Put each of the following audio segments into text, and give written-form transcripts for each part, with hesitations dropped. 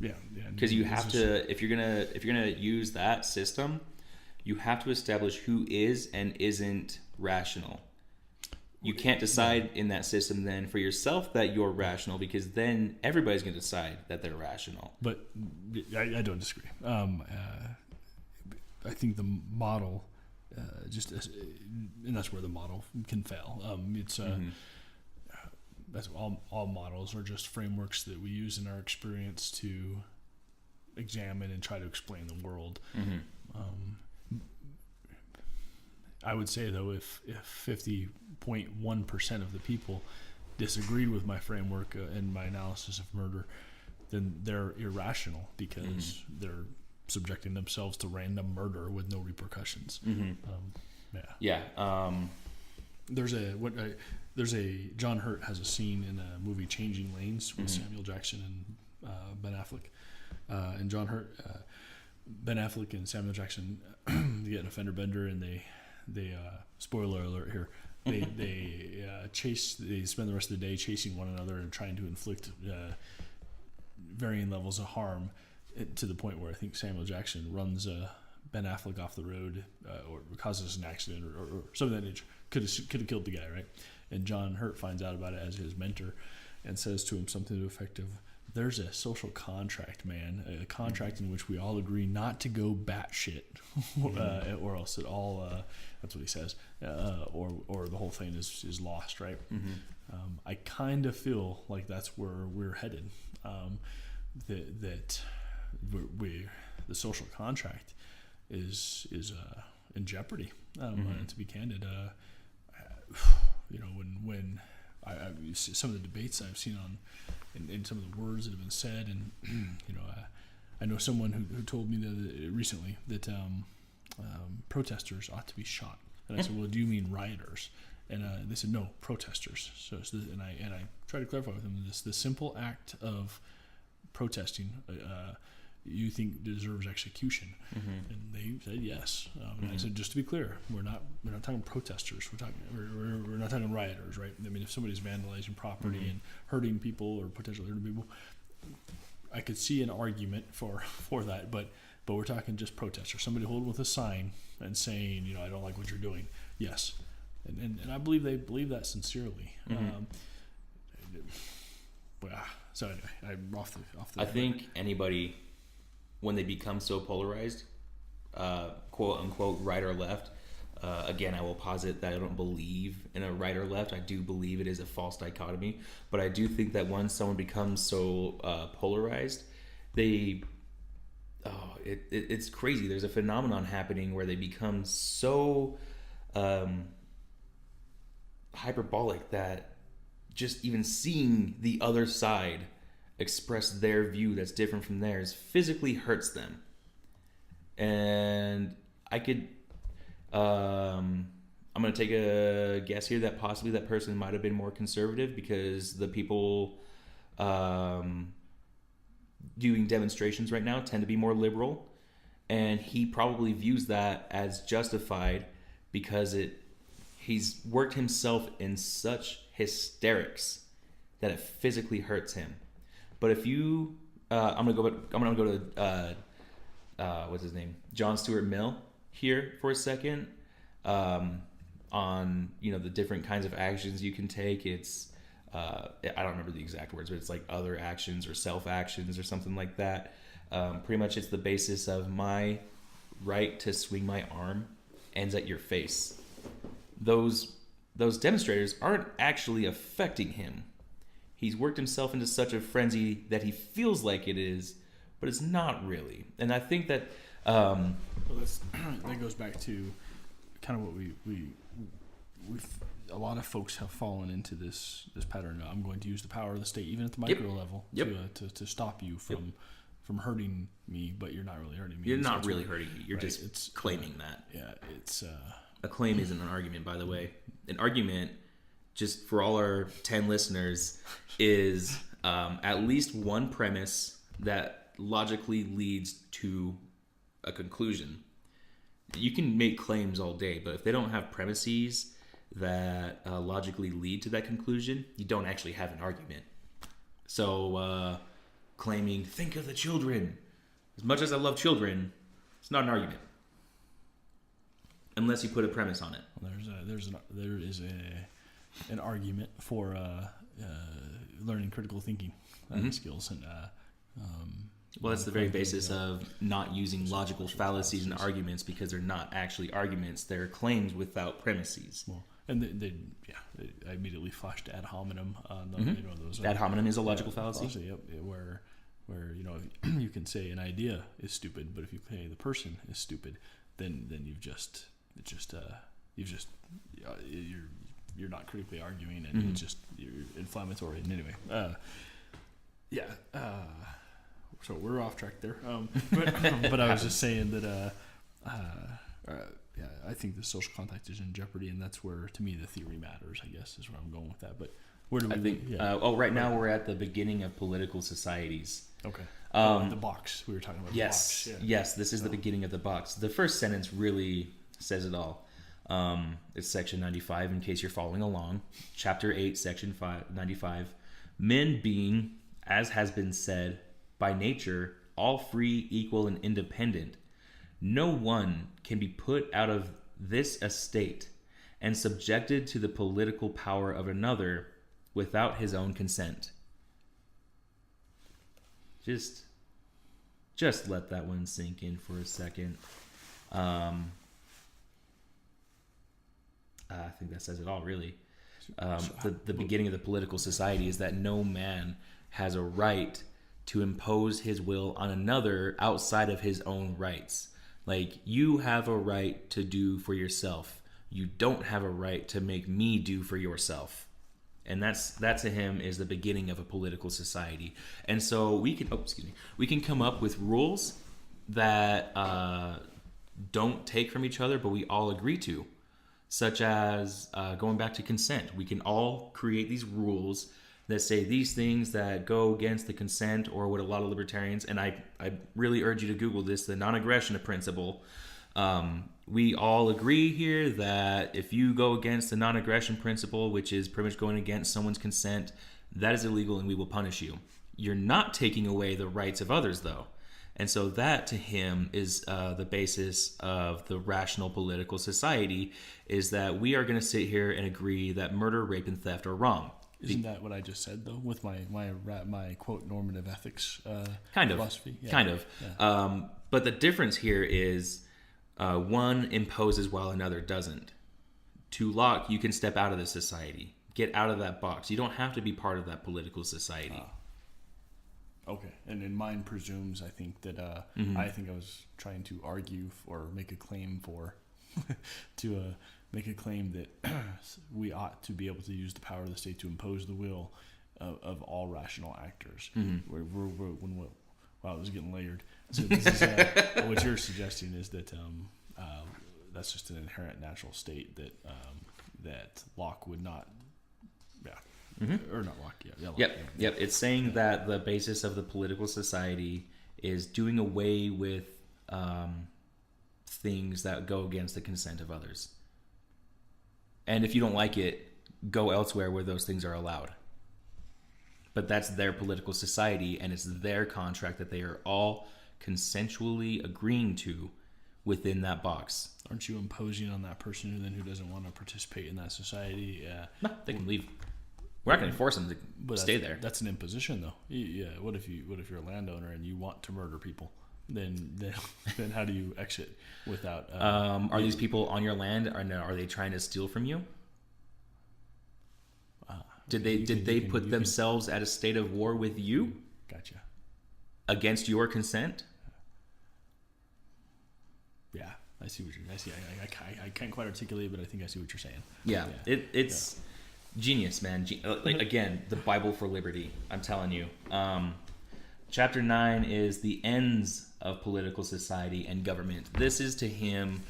Yeah. Because you have to, if you're gonna use that system, you have to establish who is and isn't rational. You can't decide in that system then for yourself that you're rational, because then everybody's going to decide that they're rational. But I don't disagree. I think the model and that's where the model can fail. That's all models are just frameworks that we use in our experience to examine and try to explain the world. I would say, though, if 50.1% of the people disagreed with my framework and my analysis of murder, then they're irrational because they're subjecting themselves to random murder with no repercussions. There's a John Hurt has a scene in a movie Changing Lanes with Samuel Jackson and Ben Affleck, and John Hurt, Ben Affleck and Samuel Jackson get an offender bender, and they spoiler alert here, they spend the rest of the day chasing one another and trying to inflict varying levels of harm, to the point where I think Samuel Jackson runs Ben Affleck off the road or causes an accident or something that nature. Could have killed the guy, right? And John Hurt finds out about it as his mentor and says to him something to the effect of, there's a social contract, man, a contract in which we all agree not to go batshit, or else it all, that's what he says, or the whole thing is lost, right? I kind of feel like that's where we're headed, that the social contract is in jeopardy. To be candid, when I some of the debates I've seen on in some of the words that have been said, and I know someone who told me recently that protesters ought to be shot, and I said, well, do you mean rioters? And they said, no, protesters. And I tried to clarify with them the simple act of protesting you think deserves execution, and they said yes. And I said, just to be clear, we're not talking protesters. We're not talking rioters, right? I mean, if somebody's vandalizing property and hurting people or potentially hurting people, I could see an argument for that. But we're talking just protesters. Somebody holding with a sign and saying, I don't like what you're doing. Yes, and I believe they believe that sincerely. So anyway, I'm off the. I think anybody, when they become so polarized, quote unquote, right or left, again, I will posit that I don't believe in a right or left. I do believe it is a false dichotomy, but I do think that once someone becomes so polarized, it's crazy. There's a phenomenon happening where they become so hyperbolic that just even seeing the other side express their view that's different from theirs physically hurts them. And I could I'm going to take a guess here that possibly that person might have been more conservative, because the people doing demonstrations right now tend to be more liberal, and he probably views that as justified because he's worked himself in such hysterics that it physically hurts him. But if you, I'm gonna go to what's his name, John Stuart Mill here for a second, on the different kinds of actions you can take. It's I don't remember the exact words, but it's like other actions or self actions or something like that. Pretty much, it's the basis of my right to swing my arm ends at your face. Those demonstrators aren't actually affecting him. He's worked himself into such a frenzy that he feels like it is, but it's not really. And I think that that goes back to kind of what we a lot of folks have fallen into this pattern. I'm going to use the power of the state, even at the micro level, to stop you from hurting me, but you're not really hurting me. You're not really hurting me. You're just claiming that. Yeah, it's a claim isn't an argument, by the way. An argument, just for all our 10 listeners, is at least one premise that logically leads to a conclusion. You can make claims all day, but if they don't have premises that logically lead to that conclusion, you don't actually have an argument. So claiming, think of the children. As much as I love children, it's not an argument. Unless you put a premise on it. Well, there is an argument for learning critical thinking skills, and well, that's the very basis of not using logical fallacies and arguments, because they're not actually arguments; they're claims without premises. Well, and I immediately flashed ad hominem. Those ad hominem is a logical fallacy. Yep, where you can say an idea is stupid, but if you say the person is stupid, then you're not critically arguing, and it's just you're inflammatory. And anyway, so we're off track there. But I was just saying that I think the social contact is in jeopardy, and that's where, to me, the theory matters, I guess, is where I'm going with that. But where do we think? Right now we're at the beginning of political societies. Okay. The box. We were talking about the box. Yes, this is the beginning of the box. The first sentence really says it all. It's section 95, in case you're following along. Chapter 8, section 95. Men being, as has been said, by nature, all free, equal, and independent. No one can be put out of this estate and subjected to the political power of another without his own consent. Just let that one sink in for a second. I think that says it all, really. The beginning of the political society is that no man has a right to impose his will on another outside of his own rights. Like, you have a right to do for yourself. You don't have a right to make me do for yourself. And that to him is the beginning of a political society. And so we can come up with rules that don't take from each other, but we all agree to. Such as going back to consent. We can all create these rules that say these things that go against the consent, or what a lot of libertarians, and I really urge you to Google this, the non-aggression principle. We all agree here that if you go against the non-aggression principle, which is pretty much going against someone's consent, that is illegal and we will punish you. You're not taking away the rights of others, though. And so that, to him, is the basis of the rational political society, is that we are going to sit here and agree that murder, rape, and theft are wrong. Isn't that what I just said, though, with my quote normative ethics philosophy? Kind of. Yeah. But the difference here is one imposes while another doesn't. To Locke, you can step out of the society, get out of that box. You don't have to be part of that political society. Okay, and then mine presumes, I think, that I think I was trying to argue or make a claim make a claim that we ought to be able to use the power of the state to impose the will of all rational actors. Wow, it was getting layered. So this is, what you're suggesting is that that's just an inherent natural state that Locke would not. Yeah. Or not Locke. Yeah. Yep. It's saying that the basis of the political society is doing away with things that go against the consent of others. And if you don't like it, go elsewhere where those things are allowed. But that's their political society, and it's their contract that they are all consensually agreeing to within that box. Aren't you imposing on that person who doesn't want to participate in that society? No, they can leave. We're not going to force them to stay there. That's an imposition, though. Yeah. What if you're a landowner and you want to murder people? Then how do you exit without? Are these people on your land? Or no, are they trying to steal from you? Did they put themselves at a state of war with you? Gotcha. Against your consent? Yeah, I see what you're. I see. I can't quite articulate, but I think I see what you're saying. Yeah. It's genius, man. Again, the Bible for liberty. I'm telling you. Chapter 9 is the ends of political society and government. This is, to him,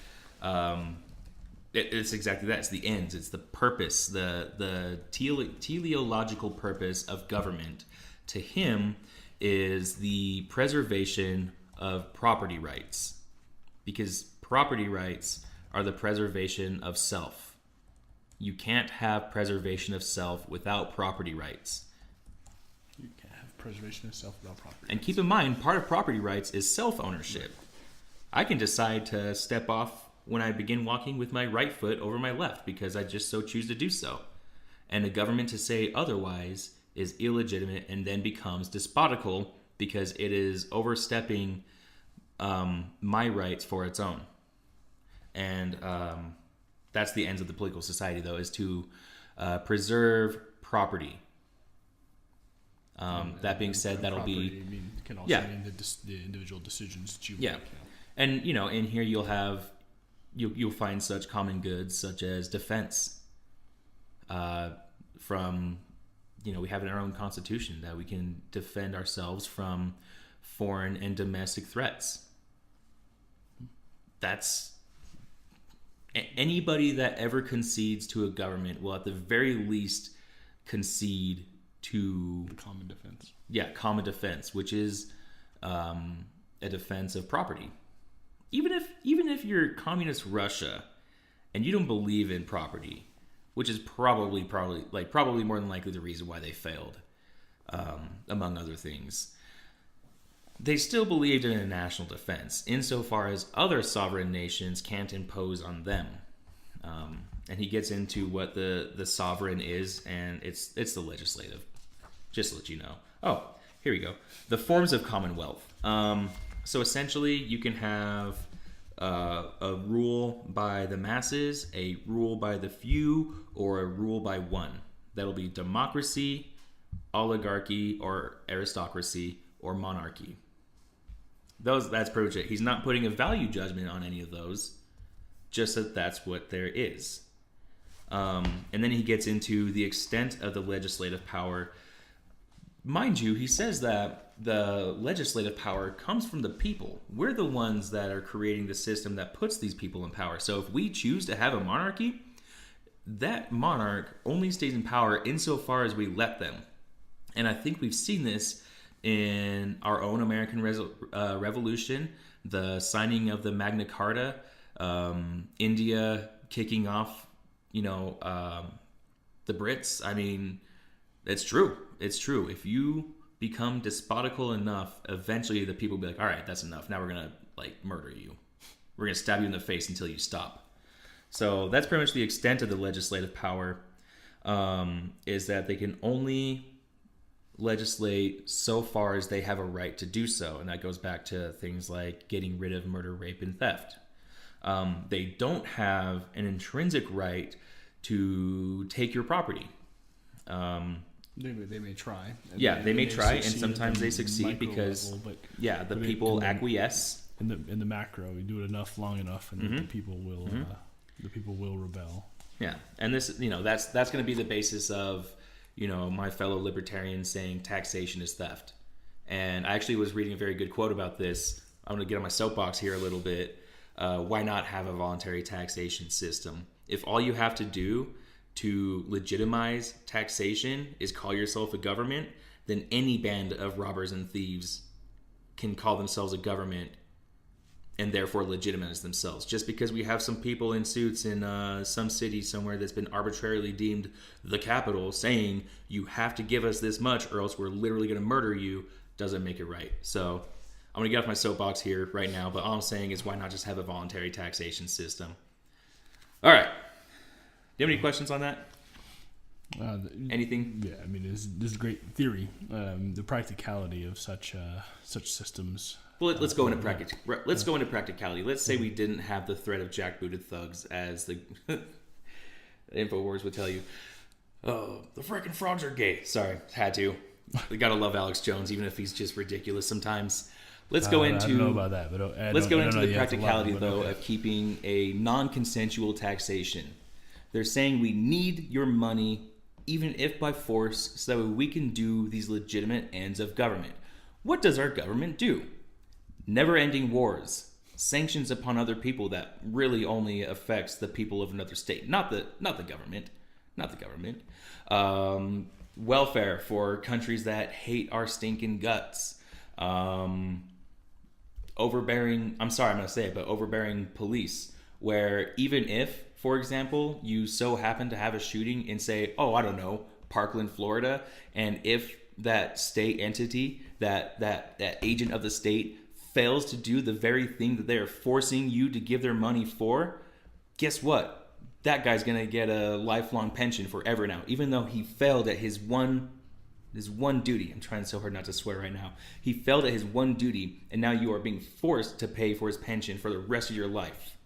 it's exactly that. It's the ends. It's the purpose, the teleological purpose of government. To him, is the preservation of property rights, because property rights are the preservation of self. You can't have preservation of self without property rights. You can't have Preservation of self without property. And keep in mind, part of property rights is self-ownership. I can decide to step off when I begin walking with my right foot over my left because I just so choose to do so. And the government to say otherwise is illegitimate and then becomes despotical because it is overstepping my rights for its own. And that's the ends of the political society, though, is to preserve property. That being said, that'll property, be... can also mean the individual decisions that you make. And, in here you'll find such common goods such as defense from, we have in our own constitution that we can defend ourselves from foreign and domestic threats. That's anybody that ever concedes to a government will at the very least concede to The common defense. Yeah, common defense, which is a defense of property. Even if you're communist Russia and you don't believe in property, which is probably more than likely the reason why they failed, among other things, they still believed in a national defense insofar as other sovereign nations can't impose on them. And he gets into what the sovereign is, and it's the legislative. Just to let you know. Oh, here we go. The forms of commonwealth. So essentially, you can have a rule by the masses, a rule by the few, or a rule by one. That'll be democracy, oligarchy, or aristocracy, or monarchy. That's pretty much it. He's not putting a value judgment on any of those, just that that's what there is. And then he gets into the extent of the legislative power. Mind you, he says that the legislative power comes from the people. We're the ones that are creating the system that puts these people in power. So if we choose to have a monarchy, that monarch only stays in power insofar as we let them. And I think we've seen this in our own American Revolution, the signing of the Magna Carta, India kicking off, the Brits. I mean, it's true. It's true. If you become despotical enough, eventually the people will be like, all right, that's enough. Now we're going to murder you. We're going to stab you in the face until you stop. So that's pretty much the extent of the legislative power, is that they can only legislate so far as they have a right to do so. And that goes back to things like getting rid of murder, rape, and theft. They don't have an intrinsic right to take your property. They may try. They may try, and sometimes they succeed because level, the people acquiesce. In the macro, you do it long enough, and the people will rebel. Yeah, and this that's going to be the basis of my fellow libertarians saying taxation is theft. And I actually was reading a very good quote about this. I'm going to get on my soapbox here a little bit. Why not have a voluntary taxation system? If all you have to do to legitimize taxation is call yourself a government, then any band of robbers and thieves can call themselves a government and therefore legitimize themselves. Just because we have some people in suits in some city somewhere that's been arbitrarily deemed the capital saying you have to give us this much or else we're literally going to murder you doesn't make it right. So I'm going to get off my soapbox here right now, but all I'm saying is why not just have a voluntary taxation system? All right. Do you have any questions on that? Anything? Yeah, I mean, this is great theory. The practicality of such systems. Well, let's go into Let's go into practicality. Let's say we didn't have the threat of jackbooted thugs, as the Infowars would tell you. Oh, the freaking frogs are gay. Sorry, had to. We gotta love Alex Jones, even if he's just ridiculous sometimes. Let's go into. I don't know about that, but let's go into the practicality though of keeping a non-consensual taxation. They're saying we need your money, even if by force, so that we can do these legitimate ends of government. What does our government do? Never-ending wars, sanctions upon other people that really only affects the people of another state, not the government. Welfare for countries that hate our stinking guts. Overbearing police, where even if, for example, you so happen to have a shooting in, say, Parkland, Florida, and if that state entity, that agent of the state fails to do the very thing that they're forcing you to give their money for, guess what? That guy's going to get a lifelong pension forever now, even though he failed at his one duty. I'm trying so hard not to swear right now. He failed at his one duty, and now you are being forced to pay for his pension for the rest of your life.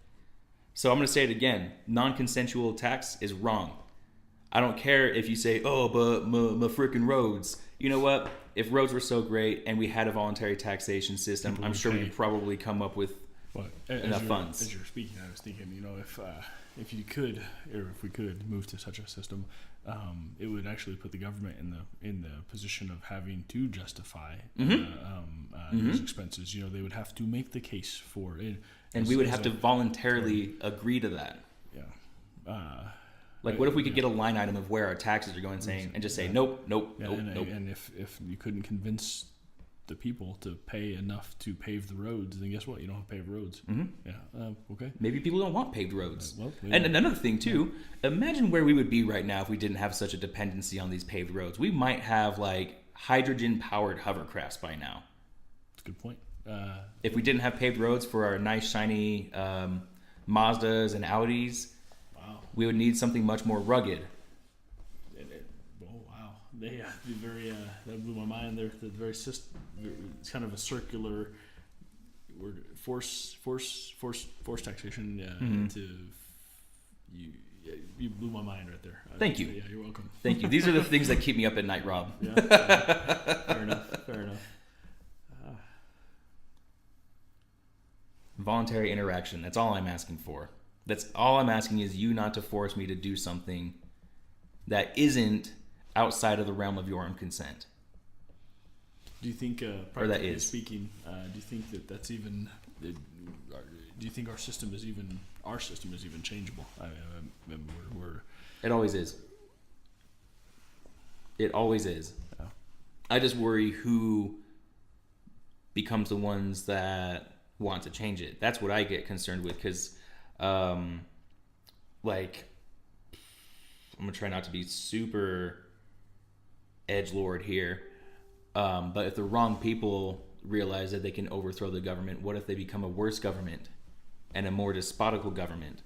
So I'm going to say it again. Non-consensual tax is wrong. I don't care if you say, oh, but my freaking roads. You know what? If roads were so great and we had a voluntary taxation system, I'm sure we'd probably come up with enough funds. As you're speaking, I was thinking, if you could, or if we could move to such a system, it would actually put the government in the position of having to justify those expenses. They would have to make the case for it, and we would have to voluntarily agree to that. Yeah. What if we could get a line item of where our taxes are going, and just say nope. And if you couldn't convince the people to pay enough to pave the roads, then guess what? You don't have paved roads. Mm-hmm. Yeah. Okay. Maybe people don't want paved roads. And another thing too, imagine where we would be right now if we didn't have such a dependency on these paved roads. We might have hydrogen-powered hovercrafts by now. That's a good point. If we didn't have paved roads for our nice shiny Mazdas and Audis, we would need something much more rugged. Wow. That blew my mind there. It's kind of a circular word, force taxation. You blew my mind right there. Thank you. Yeah, you're welcome. Thank you. These are the things that keep me up at night, Rob. Yeah. Fair enough. Voluntary interaction. That's all I'm asking for. That's all I'm asking is you not to force me to do something that isn't outside of the realm of your own consent. Do you think, practically speaking, do you think that's even? Do you think our system is even changeable? It always is. It always is. Yeah. I just worry who becomes the ones that want to change it. That's what I get concerned with, because I'm gonna try not to be super edgelord here, but if the wrong people realize that they can overthrow the government, what if they become a worse government and a more despotical government?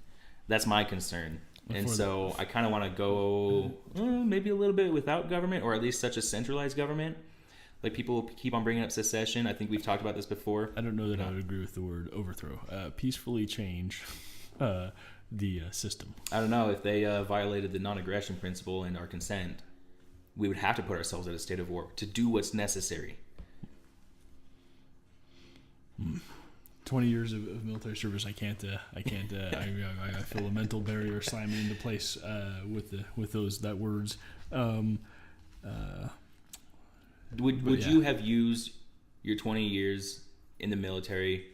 That's my concern. And so I kind of want to go maybe a little bit without government, or at least such a centralized government. People keep on bringing up secession. I think we've talked about this before. I don't know that I would agree with the word overthrow. Peacefully change the system. I don't know if they violated the non-aggression principle and our consent. We would have to put ourselves at a state of war to do what's necessary. 20 years of military service, I can't. I feel a mental barrier slamming into place with those words. Would you have used your 20 years in the military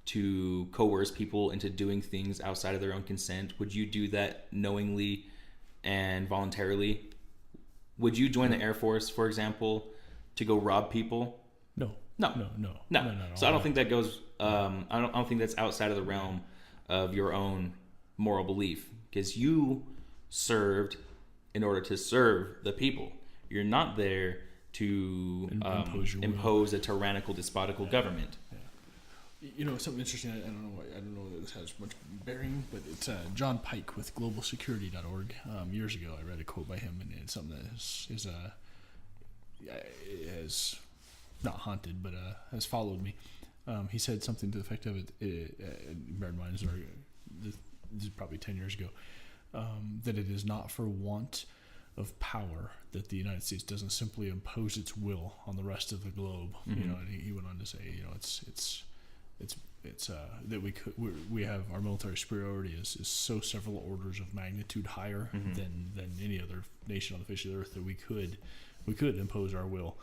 to coerce people into doing things outside of their own consent? Would you do that knowingly and voluntarily? Would you join the Air Force, for example, to go rob people? No. So I don't think that goes. I don't think that's outside of the realm of your own moral belief, because you served in order to serve the people. You're not there to impose a tyrannical, despotical government. Yeah. Something interesting. I don't know that this has much bearing, but it's John Pike with globalsecurity.org. Years ago, I read a quote by him, and it's something that has not haunted, but has followed me. He said something to the effect of bear in mind, this is probably 10 years ago, that it is not for want of power that the United States doesn't simply impose its will on the rest of the globe. Mm-hmm. And he went on to say, it's that we have our military superiority is so several orders of magnitude higher mm-hmm. than any other nation on the face of the earth that we could impose our will.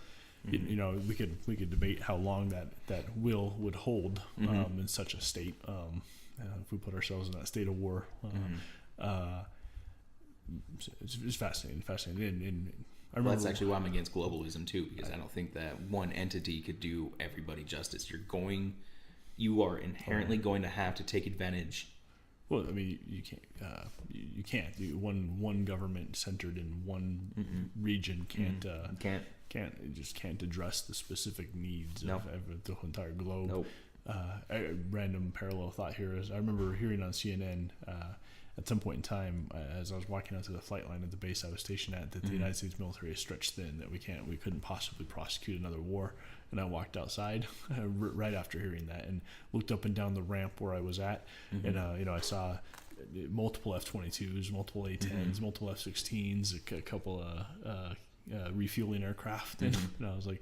Mm-hmm. We could debate how long that will would hold mm-hmm. in such a state. If we put ourselves in that state of war, it's fascinating. And I remember that's actually why I'm against globalism too, because I don't think that one entity could do everybody justice. You are inherently going to have to take advantage Well, I mean, you can't. You can't. One government centered in one region can't. It just can't address the specific needs of the whole entire globe. Nope. A random parallel thought here is I remember hearing on CNN at some point in time as I was walking onto the flight line at the base I was stationed at that the United States military is stretched thin, that we couldn't possibly prosecute another war. And I walked outside right after hearing that and looked up and down the ramp where I was at, and I saw multiple F-22s, multiple A-10s, multiple F-16s, a couple of refueling aircraft, and I was like,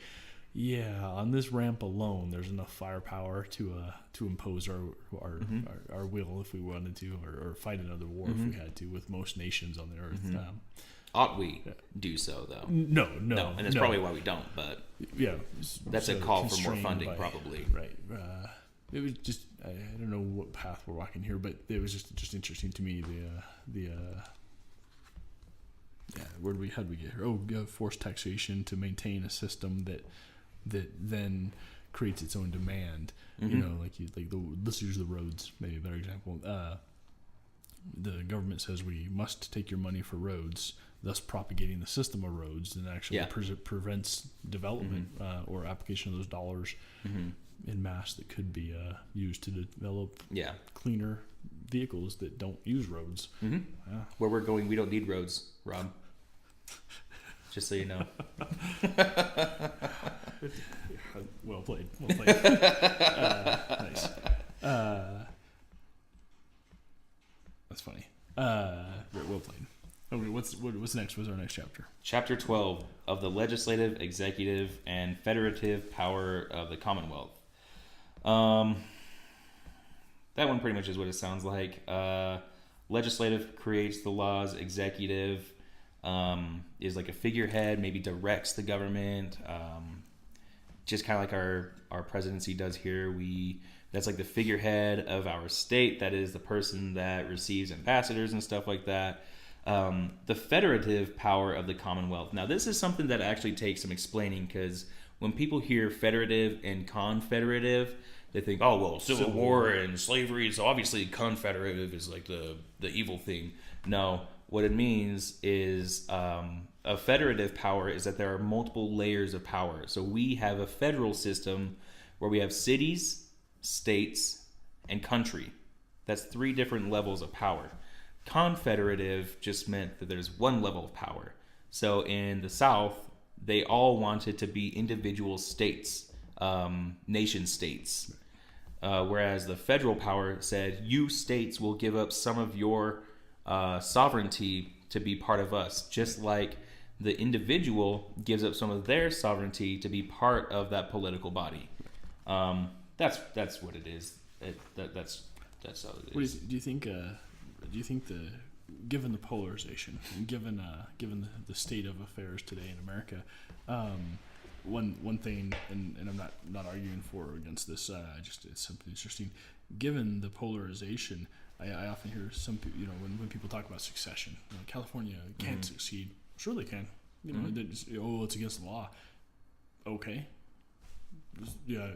yeah, on this ramp alone, there's enough firepower to impose our will if we wanted to, or fight another war if we had to, with most nations on the earth. Ought we do so, though? No, and that's probably why we don't. But yeah, that's a call for more funding, probably. Right. It was just I don't know what path we're walking here, but it was just interesting to me how did we get here? Oh, forced taxation to maintain a system that then creates its own demand. Let's use the roads, maybe a better example. The government says we must take your money for roads, thus propagating the system of roads, and actually prevents development or application of those dollars in mass that could be used to develop cleaner vehicles that don't use roads. Where we're going, we don't need roads, Rob. Just so you know. Well played. Nice. That's funny. Well played. Okay, what's next? What's our next chapter? Chapter 12 of the legislative, executive, and federative power of the Commonwealth. That one pretty much is what it sounds like. Legislative creates the laws. Executive is like a figurehead, maybe directs the government. Just kind of like our presidency does here. That's like the figurehead of our state. That is the person that receives ambassadors and stuff like that. The federative power of the Commonwealth. Now, this is something that actually takes some explaining, because when people hear federative and confederative, they think, oh, well, Civil War and slavery, so obviously confederative is like the evil thing. No, what it means is a federative power is that there are multiple layers of power. So we have a federal system where we have cities, states, and country. That's 3 different levels of power. Confederative just meant that there's one level of power. So in the South, they all wanted to be individual states, nation states. Whereas the federal power said, you states will give up some of your sovereignty to be part of us, just like the individual gives up some of their sovereignty to be part of that political body. That's what it is. That's how it is. Do you think given the polarization, and given the state of affairs today in America, one thing, and I'm not arguing for or against this, it's something interesting. Given the polarization, I often hear some people, when people talk about succession, California can't succeed. Sure they can. It's against the law. Okay. Yeah,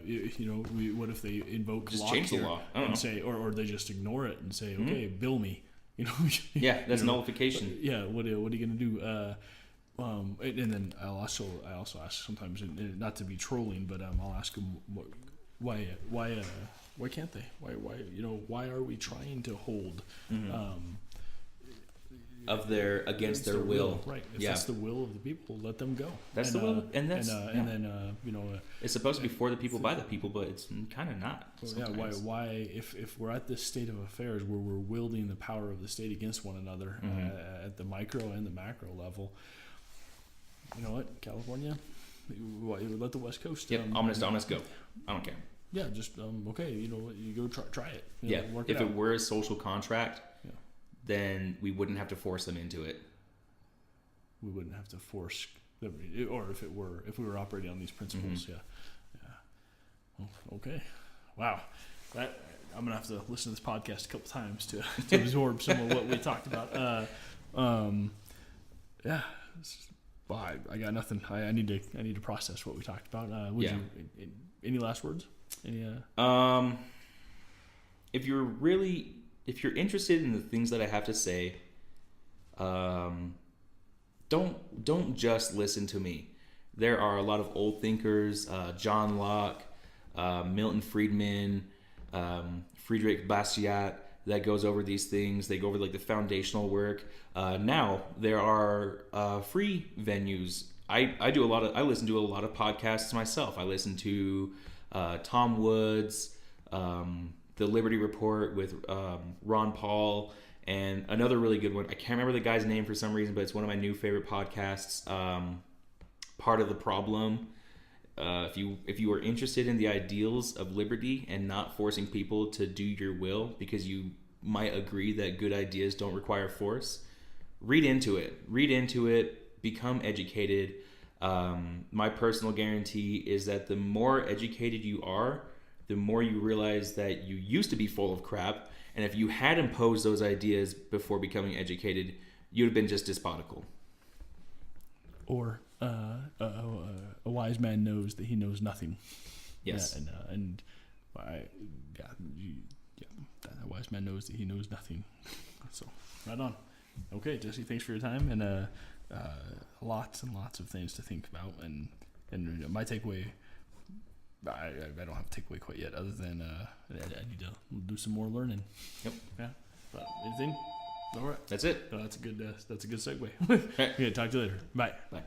what if they invoke just Locke change the law and say, or they just ignore it and say, okay, bill me. Yeah, that's nullification. Yeah, what are you gonna do? And then I'll also ask sometimes, and not to be trolling, but I'll ask them why can't they? Why are we trying to hold against their will? Right. If that's the will of the people, let them go. That's the will, and it's supposed to be for the people, by the people, but it's kind of not. Why if we're at this state of affairs where we're wielding the power of the state against one another at the micro and the macro level, you know what, California, let the West Coast. Yep, I'm gonna go. I don't care. Yeah, just okay. You know what? You go try it. Work if it it were a social contract, then we wouldn't have to force them into it. We wouldn't have to force them, or if we were operating on these principles. Yeah. Okay. Wow. I'm gonna have to listen to this podcast a couple times to absorb some of what we talked about. Yeah. Well, I got nothing. I need to process what we talked about. Any last words? Any? If you're really if you're interested in the things that I have to say, don't just listen to me. There are a lot of old thinkers, John Locke, Milton Friedman, Friedrich Bastiat, that goes over these things. They go over like the foundational work. Now there are free venues. I listen to a lot of podcasts myself. I listen to Tom Woods, the Liberty Report with Ron Paul, and another really good one. I can't remember the guy's name for some reason, but it's one of my new favorite podcasts. Part of the Problem. If you are interested in the ideals of liberty and not forcing people to do your will because you might agree that good ideas don't require force, read into it, become educated. My personal guarantee is that the more educated you are, the more you realize that you used to be full of crap, and if you had imposed those ideas before becoming educated, you'd have been just despotical. Or a wise man knows that he knows nothing. Yes. A wise man knows that he knows nothing. So, right on. Okay, Jesse, thanks for your time, and lots and lots of things to think about. And my takeaway, I don't have a takeaway quite yet, other than I need to do some more learning. Yep. Yeah. But anything? All right. That's it. That's a good segue. Okay, talk to you later. Bye. Bye.